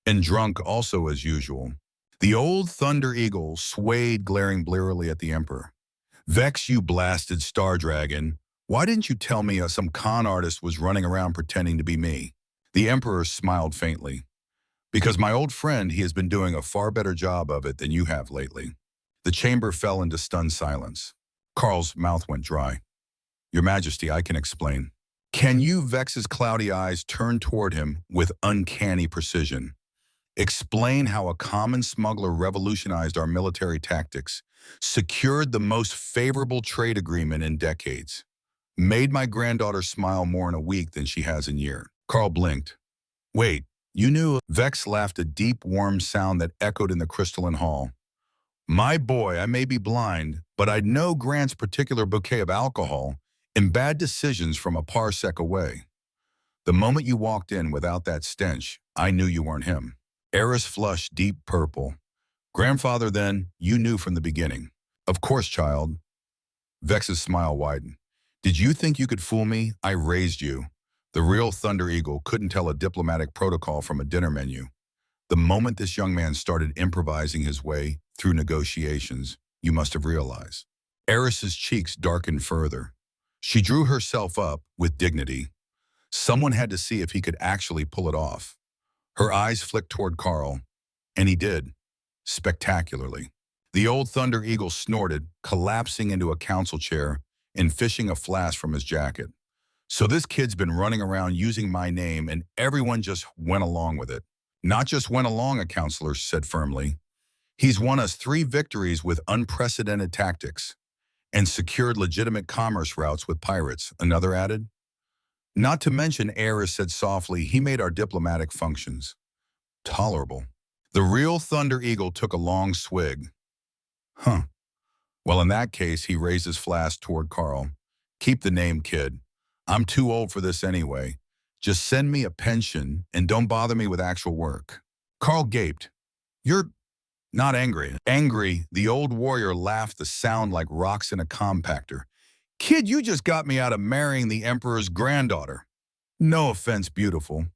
Speaker 1: and drunk also as usual." The old Thunder Eagle swayed, glaring blearily at the Emperor. "Vex, you blasted star dragon. Why didn't you tell me some con artist was running around pretending to be me?" The Emperor smiled faintly. "Because my old friend, he has been doing a far better job of it than you have lately." The chamber fell into stunned silence. Carl's mouth went dry. "Your Majesty, I can explain." "Can you?" Vex's cloudy eyes turned toward him with uncanny precision. "Explain how a common smuggler revolutionized our military tactics, secured the most favorable trade agreement in decades, made my granddaughter smile more in a week than she has in years." Carl blinked. "Wait, you knew?" Vex laughed, a deep, warm sound that echoed in the crystalline hall. "My boy, I may be blind, but I'd know Grant's particular bouquet of alcohol and bad decisions from a parsec away. The moment you walked in without that stench, I knew you weren't him." Eris flushed deep purple. "Grandfather, then, you knew from the beginning." "Of course, child." Vex's smile widened. "Did you think you could fool me? I raised you." The real Thunder Eagle couldn't tell a diplomatic protocol from a dinner menu. The moment this young man started improvising his way through negotiations, you must have realized. Eris's cheeks darkened further. She drew herself up with dignity. Someone had to see if he could actually pull it off. Her eyes flicked toward Carl, and he did, spectacularly. The old Thunder Eagle snorted, collapsing into a council chair and fishing a flask from his jacket. "So this kid's been running around using my name, and everyone just went along with it." "Not just went along," a counselor said firmly. "He's won us 3 victories with unprecedented tactics. and secured legitimate commerce routes with pirates, another added. Not to mention, Eris said softly, he made our diplomatic functions tolerable. The real Thunder Eagle took a long swig. Huh. Well, in that case, he raised his flask toward Carl. Keep the name, kid. I'm too old for this anyway. Just send me a pension and don't bother me with actual work. Carl gaped. You're not angry. Angry, the old warrior laughed, the sound like rocks in a compactor. Kid, you just got me out of marrying the Emperor's granddaughter. No offense, beautiful.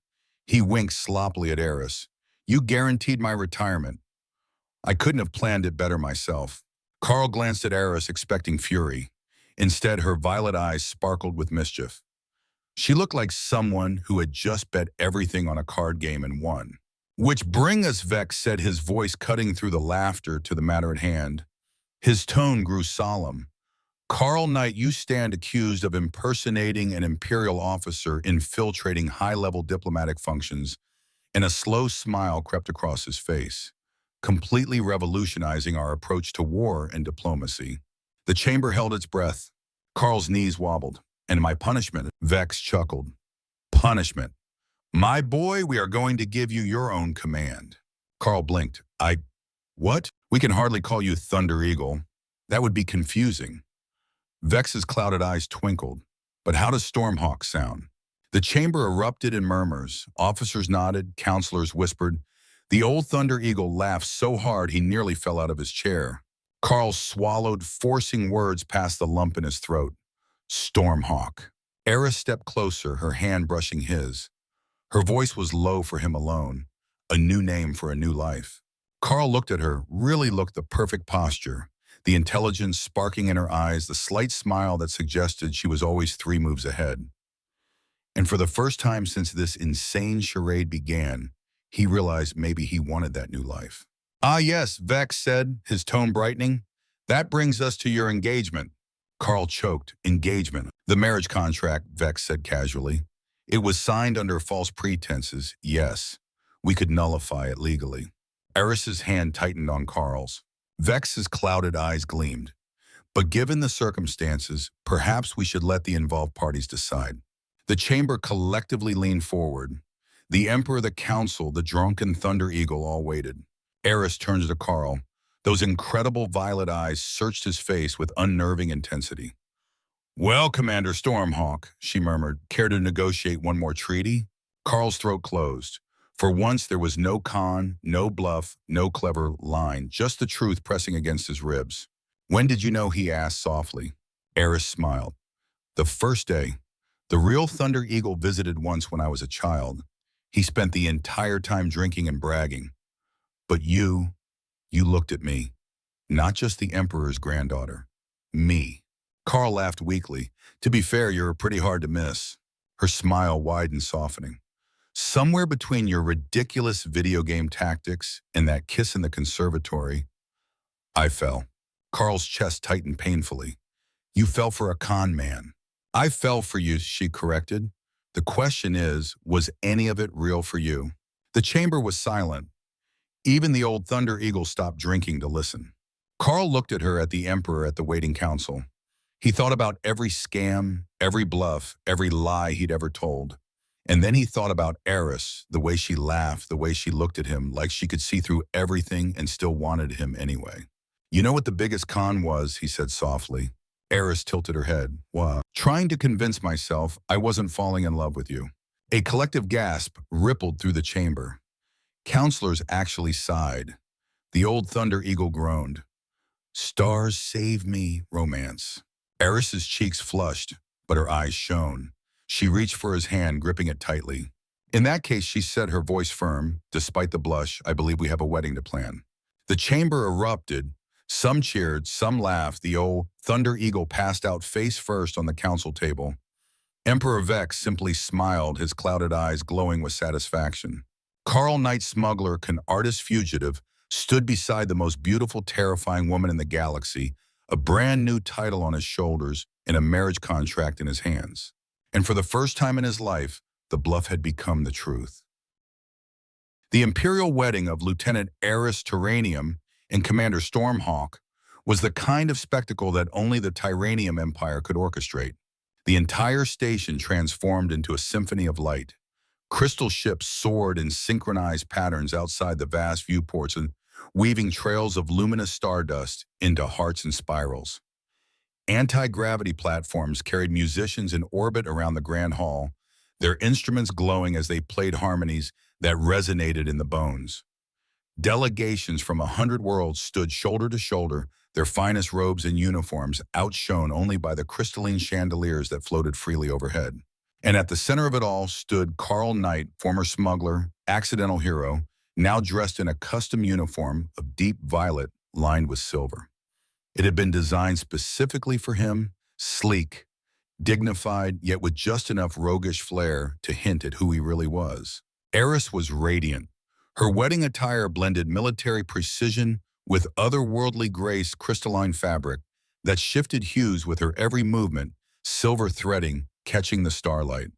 Speaker 1: He winked sloppily at Eris. You guaranteed my retirement. I couldn't have planned it better myself. Carl glanced at Eris, expecting fury. Instead, her violet eyes sparkled with mischief. She looked like someone who had just bet everything on a card game and won. Which bring us, Vex said, his voice cutting through the laughter to the matter at hand. His tone grew solemn. Carl Knight, you stand accused of impersonating an imperial officer infiltrating high-level diplomatic functions, and a slow smile crept across his face, completely revolutionizing our approach to war and diplomacy. The chamber held its breath. Carl's knees wobbled. And my punishment, Vex chuckled. Punishment. My boy, we are going to give you your own command. Carl blinked. What? We can hardly call you Thunder Eagle. That would be confusing. Vex's clouded eyes twinkled. But how does Stormhawk sound? The chamber erupted in murmurs. Officers nodded, counselors whispered. The old Thunder Eagle laughed so hard he nearly fell out of his chair. Carl swallowed, forcing words past the lump in his throat. Stormhawk. Eris stepped closer, her hand brushing his. Her voice was low for him alone, a new name for a new life. Carl looked at her, really looked the perfect posture, the intelligence sparking in her eyes, the slight smile that suggested she was always 3 moves ahead. And for the first time since this insane charade began, he realized maybe he wanted that new life. Ah yes, Vex said, his tone brightening. That brings us to your engagement. Carl choked. Engagement. The marriage contract, Vex said casually. It was signed under false pretenses, yes. We could nullify it legally. Eris's hand tightened on Carl's. Vex's clouded eyes gleamed. But given the circumstances, perhaps we should let the involved parties decide. The chamber collectively leaned forward. The Emperor, the Council, the drunken Thunder Eagle all waited. Eris turned to Carl. Those incredible violet eyes searched his face with unnerving intensity. Well, Commander Stormhawk, she murmured, care to negotiate one more treaty? Carl's throat closed. For once, there was no con, no bluff, no clever line, just the truth pressing against his ribs. When did you know, he asked softly. Eris smiled. The first day. The real Thunder Eagle visited once when I was a child. He spent the entire time drinking and bragging. But you looked at me. Not just the Emperor's granddaughter. Me. Carl laughed weakly. To be fair, you're pretty hard to miss. Her smile widened, softening. Somewhere between your ridiculous video game tactics and that kiss in the conservatory, I fell. Carl's chest tightened painfully. You fell for a con man. I fell for you, she corrected. The question is, was any of it real for you? The chamber was silent. Even the old Thunder Eagle stopped drinking to listen. Carl looked at her, at the Emperor, at the waiting council. He thought about every scam, every bluff, every lie he'd ever told. And then he thought about Eris, the way she laughed, the way she looked at him, like she could see through everything and still wanted him anyway. You know what the biggest con was, he said softly. Eris tilted her head. What? Trying to convince myself I wasn't falling in love with you. A collective gasp rippled through the chamber. Counselors actually sighed. The old Thunder Eagle groaned. Stars save me, romance. Eris's cheeks flushed, but her eyes shone. She reached for his hand, gripping it tightly. In that case, she said, her voice firm, despite the blush, I believe we have a wedding to plan. The chamber erupted. Some cheered, some laughed. The old Thunder Eagle passed out face first on the council table. Emperor Vex simply smiled, his clouded eyes glowing with satisfaction. Carl Knight Smuggler, artist fugitive, stood beside the most beautiful, terrifying woman in the galaxy, a brand new title on his shoulders and a marriage contract in his hands. And for the first time in his life, the bluff had become the truth. The imperial wedding of Lieutenant Eris Terranium and Commander Stormhawk was the kind of spectacle that only the Tyranium Empire could orchestrate. The entire station transformed into a symphony of light. Crystal ships soared in synchronized patterns outside the vast viewports and weaving trails of luminous stardust into hearts and spirals. Anti-gravity platforms carried musicians in orbit around the Grand Hall, their instruments glowing as they played harmonies that resonated in the bones. Delegations from 100 worlds stood shoulder to shoulder, their finest robes and uniforms outshone only by the crystalline chandeliers that floated freely overhead. And at the center of it all stood Carl Knight, former smuggler, accidental hero, now dressed in a custom uniform of deep violet lined with silver. It had been designed specifically for him, sleek, dignified, yet with just enough roguish flair to hint at who he really was. Eris was radiant. Her wedding attire blended military precision with otherworldly grace crystalline fabric that shifted hues with her every movement, silver threading catching the starlight.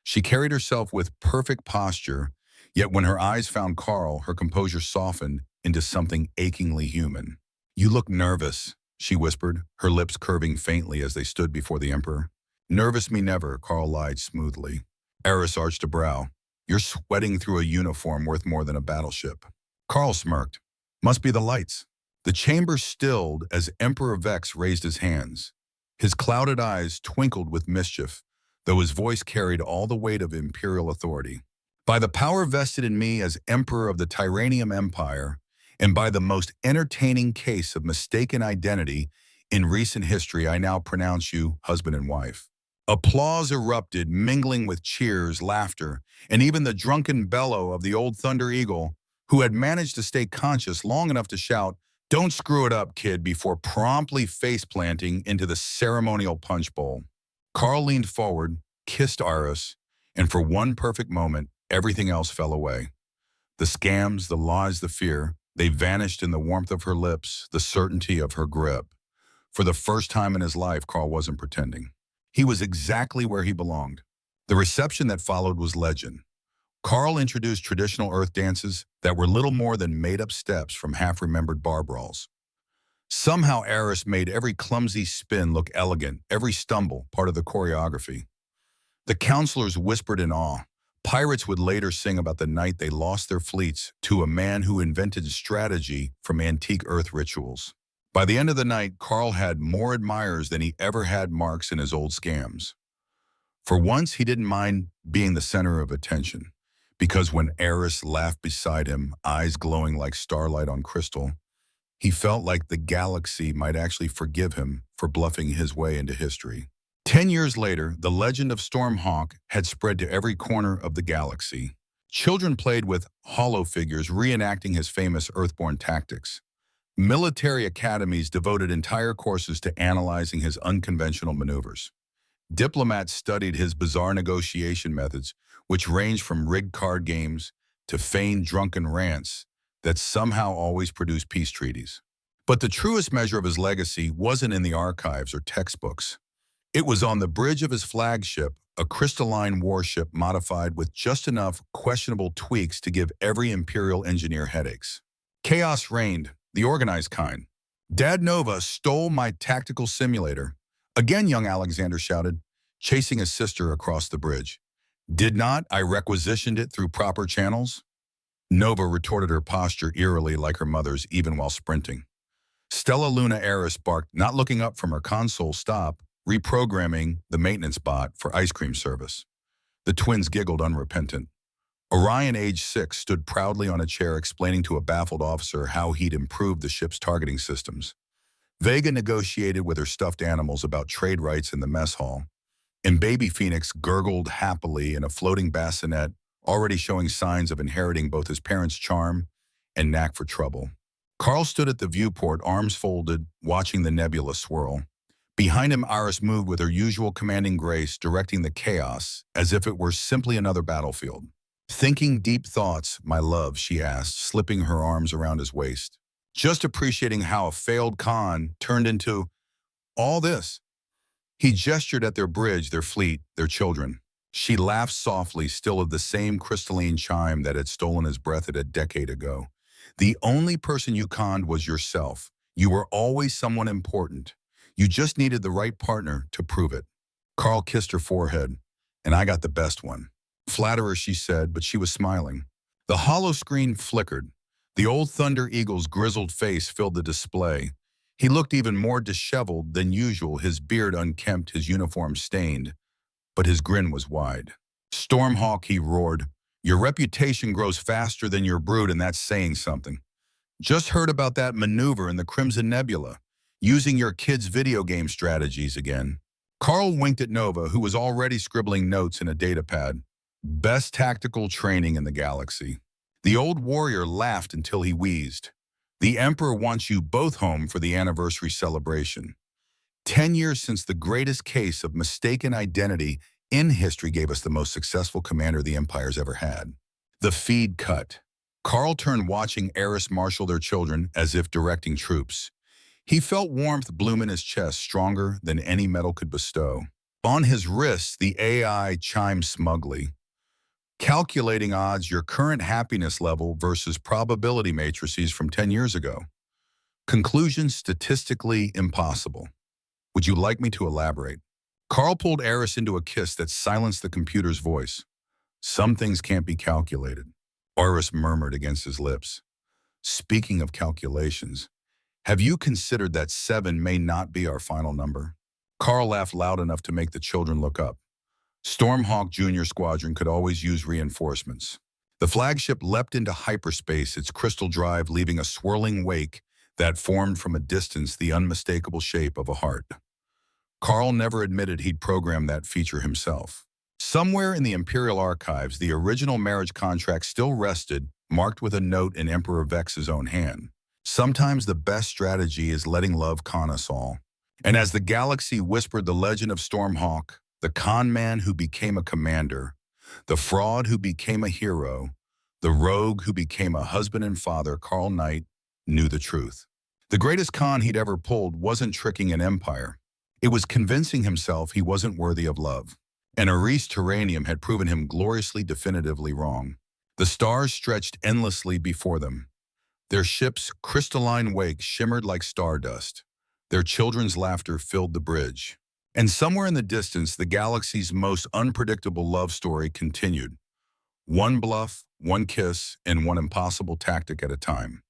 Speaker 1: She carried herself with perfect posture, yet when her eyes found Carl, her composure softened into something achingly human. "You look nervous," she whispered, her lips curving faintly as they stood before the Emperor. "Nervous me never," Carl lied smoothly. Eris arched a brow. "You're sweating through a uniform worth more than a battleship." Carl smirked. "Must be the lights." The chamber stilled as Emperor Vex raised his hands. His clouded eyes twinkled with mischief, though his voice carried all the weight of imperial authority. "By the power vested in me as Emperor of the Tyranium Empire, and by the most entertaining case of mistaken identity in recent history, I now pronounce you husband and wife." Applause erupted, mingling with cheers, laughter, and even the drunken bellow of the old Thunder Eagle, who had managed to stay conscious long enough to shout, "Don't screw it up, kid," before promptly face-planting into the ceremonial punch bowl. Carl leaned forward, kissed Iris, and for one perfect moment, everything else fell away. The scams, the lies, the fear, they vanished in the warmth of her lips, the certainty of her grip. For the first time in his life, Carl wasn't pretending. He was exactly where he belonged. The reception that followed was legend. Carl introduced traditional Earth dances that were little more than made-up steps from half-remembered bar brawls. Somehow Eris made every clumsy spin look elegant, every stumble part of the choreography. The counselors whispered in awe. Pirates would later sing about the night they lost their fleets to a man who invented strategy from antique Earth rituals. By the end of the night, Carl had more admirers than he ever had marks in his old scams. For once, he didn't mind being the center of attention, because when Eris laughed beside him, eyes glowing like starlight on crystal, he felt like the galaxy might actually forgive him for bluffing his way into history. 10 years later, the legend of Stormhawk had spread to every corner of the galaxy. Children played with hollow figures reenacting his famous Earthborn tactics. Military academies devoted entire courses to analyzing his unconventional maneuvers. Diplomats studied his bizarre negotiation methods, which ranged from rigged card games to feigned drunken rants that somehow always produced peace treaties. But the truest measure of his legacy wasn't in the archives or textbooks. It was on the bridge of his flagship, a crystalline warship modified with just enough questionable tweaks to give every Imperial engineer headaches. Chaos reigned, the organized kind. Dad Nova stole my tactical simulator. Again, young Alexander shouted, chasing his sister across the bridge. Did not I requisitioned it through proper channels? Nova retorted, her posture eerily like her mother's even while sprinting. Stella Luna Eris barked, not looking up from her console stop, reprogramming the maintenance bot for ice cream service. The twins giggled unrepentant. Orion, age 6, stood proudly on a chair explaining to a baffled officer how he'd improved the ship's targeting systems. Vega negotiated with her stuffed animals about trade rights in the mess hall, and Baby Phoenix gurgled happily in a floating bassinet, already showing signs of inheriting both his parents' charm and knack for trouble. Carl stood at the viewport, arms folded, watching the nebula swirl. Behind him, Iris moved with her usual commanding grace, directing the chaos as if it were simply another battlefield. "Thinking deep thoughts, my love?" she asked, slipping her arms around his waist. "Just appreciating how a failed con turned into all this." He gestured at their bridge, their fleet, their children. She laughed softly, still of the same crystalline chime that had stolen his breath a decade ago. "The only person you conned was yourself. You were always someone important. You just needed the right partner to prove it. Carl kissed her forehead, and I got the best one. Flatterer, she said, but she was smiling. The hollow screen flickered. The old Thunder Eagle's grizzled face filled the display. He looked even more disheveled than usual, his beard unkempt, his uniform stained, but his grin was wide. Stormhawk, he roared. Your reputation grows faster than your brood, and that's saying something. Just heard about that maneuver in the Crimson Nebula, using your kids' video game strategies again. Carl winked at Nova, who was already scribbling notes in a datapad. Best tactical training in the galaxy. The old warrior laughed until he wheezed. The Emperor wants you both home for the anniversary celebration. 10 years since the greatest case of mistaken identity in history gave us the most successful commander the Empire's ever had. The feed cut. Carl turned, watching Eris marshal their children as if directing troops. He felt warmth bloom in his chest, stronger than any metal could bestow. On his wrists, the AI chimed smugly. Calculating odds, your current happiness level versus probability matrices from 10 years ago. Conclusion statistically impossible. Would you like me to elaborate? Carl pulled Eris into a kiss that silenced the computer's voice. Some things can't be calculated. Eris murmured against his lips. Speaking of calculations, have you considered that 7 may not be our final number? Carl laughed loud enough to make the children look up. Stormhawk Jr. Squadron could always use reinforcements. The flagship leapt into hyperspace, its crystal drive leaving a swirling wake that formed from a distance the unmistakable shape of a heart. Carl never admitted he'd programmed that feature himself. Somewhere in the Imperial archives, the original marriage contract still rested, marked with a note in Emperor Vex's own hand. Sometimes the best strategy is letting love con us all. And as the galaxy whispered the legend of Stormhawk, the conman who became a commander, the fraud who became a hero, the rogue who became a husband and father, Carl Knight knew the truth. The greatest con he'd ever pulled wasn't tricking an empire. It was convincing himself he wasn't worthy of love. And Eris Terranium had proven him gloriously, definitively wrong. The stars stretched endlessly before them. Their ship's crystalline wake shimmered like stardust. Their children's laughter filled the bridge. And somewhere in the distance, the galaxy's most unpredictable love story continued. One bluff, one kiss, and one impossible tactic at a time.